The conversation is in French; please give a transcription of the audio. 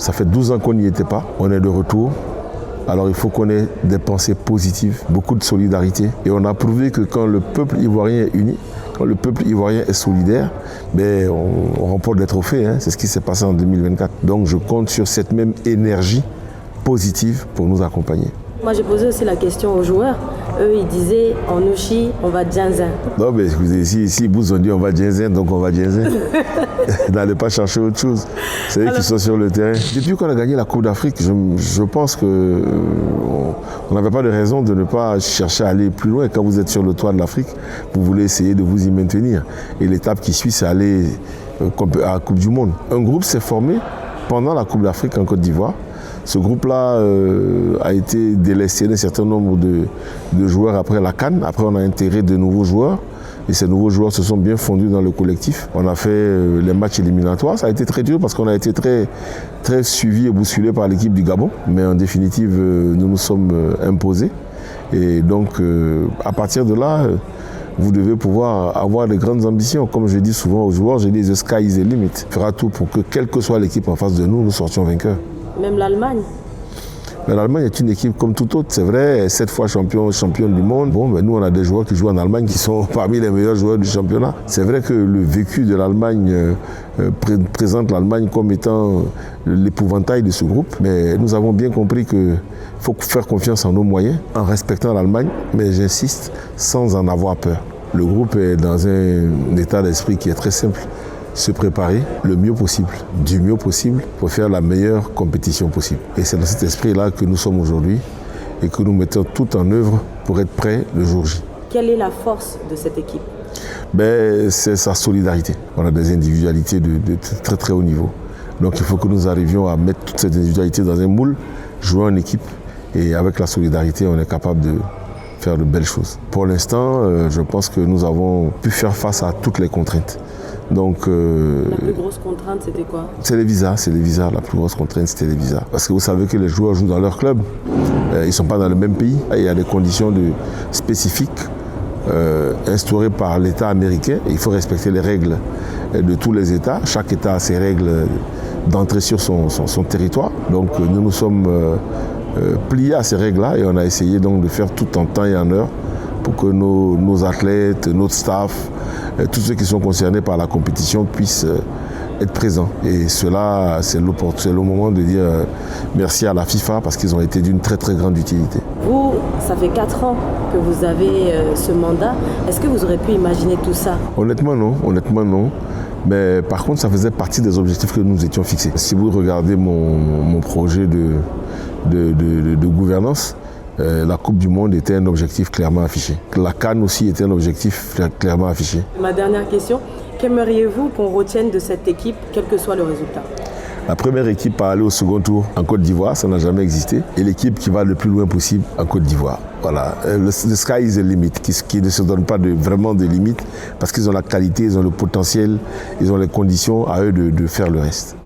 Ça fait 12 ans qu'on n'y était pas, on est de retour. Alors il faut qu'on ait des pensées positives, beaucoup de solidarité. Et on a prouvé que quand le peuple ivoirien est uni, quand le peuple ivoirien est solidaire, on remporte des trophées. C'est ce qui s'est passé en 2024. Donc je compte sur cette même énergie positive pour nous accompagner. Moi, j'ai posé aussi la question aux joueurs. Eux, ils disaient en Oshi, on va Djanzin. Non, mais écoutez, si vous ont dit on va Djanzin, donc on va Djanzin. N'allez pas chercher autre chose. C'est eux qui sont sur le terrain. Depuis qu'on a gagné la Coupe d'Afrique, je pense qu'on n'avait pas de raison de ne pas chercher à aller plus loin. Quand vous êtes sur le toit de l'Afrique, vous voulez essayer de vous y maintenir. Et l'étape qui suit, c'est aller à la Coupe du Monde. Un groupe s'est formé pendant la Coupe d'Afrique en Côte d'Ivoire. Ce groupe-là a été délesté d'un certain nombre de joueurs après la CAN. Après, on a intégré de nouveaux joueurs. Et ces nouveaux joueurs se sont bien fondus dans le collectif. On a fait les matchs éliminatoires. Ça a été très dur parce qu'on a été très, très suivi et bousculé par l'équipe du Gabon. Mais en définitive, nous nous sommes imposés. Et donc, à partir de là, vous devez pouvoir avoir de grandes ambitions. Comme je dis souvent aux joueurs, je dis « the sky is the limit ». On fera tout pour que, quelle que soit l'équipe en face de nous, nous sortions vainqueurs. Même l'Allemagne. Mais l'Allemagne est une équipe comme toute autre, c'est vrai, 7 fois championne du monde. Bon, mais nous, on a des joueurs qui jouent en Allemagne qui sont parmi les meilleurs joueurs du championnat. C'est vrai que le vécu de l'Allemagne présente l'Allemagne comme étant l'épouvantail de ce groupe. Mais nous avons bien compris qu'il faut faire confiance en nos moyens, en respectant l'Allemagne, mais j'insiste, sans en avoir peur. Le groupe est dans un état d'esprit qui est très simple. Se préparer le mieux possible, du mieux possible, pour faire la meilleure compétition possible. Et c'est dans cet esprit-là que nous sommes aujourd'hui et que nous mettons tout en œuvre pour être prêts le jour J. Quelle est la force de cette équipe ? C'est sa solidarité. On a des individualités de très très haut niveau. Donc il faut que nous arrivions à mettre toutes ces individualités dans un moule, jouer en équipe. Et avec la solidarité, on est capable de faire de belles choses. Pour l'instant, je pense que nous avons pu faire face à toutes les contraintes. Donc, la plus grosse contrainte, c'était quoi ? C'est les visas. La plus grosse contrainte, c'était les visas. Parce que vous savez que les joueurs jouent dans leur club. Ils ne sont pas dans le même pays. Il y a des conditions spécifiques instaurées par l'État américain. Il faut respecter les règles de tous les États. Chaque État a ses règles d'entrée sur son territoire. Donc, nous nous sommes pliés à ces règles-là et on a essayé donc de faire tout en temps et en heure pour que nos athlètes, notre staff, tous ceux qui sont concernés par la compétition puissent être présents. Et cela, c'est le moment de dire merci à la FIFA parce qu'ils ont été d'une très très grande utilité. Vous, ça fait 4 ans que vous avez ce mandat. Est-ce que vous aurez pu imaginer tout ça ? Honnêtement non. Mais par contre, ça faisait partie des objectifs que nous étions fixés. Si vous regardez mon projet de gouvernance, la Coupe du Monde était un objectif clairement affiché. La CAN aussi était un objectif clairement affiché. Ma dernière question, qu'aimeriez-vous qu'on retienne de cette équipe, quel que soit le résultat ? La première équipe à aller au second tour en Côte d'Ivoire, ça n'a jamais existé. Et l'équipe qui va le plus loin possible en Côte d'Ivoire. Voilà, le sky is the limit, qui ne se donne pas vraiment de limites parce qu'ils ont la qualité, ils ont le potentiel, ils ont les conditions à eux de faire le reste.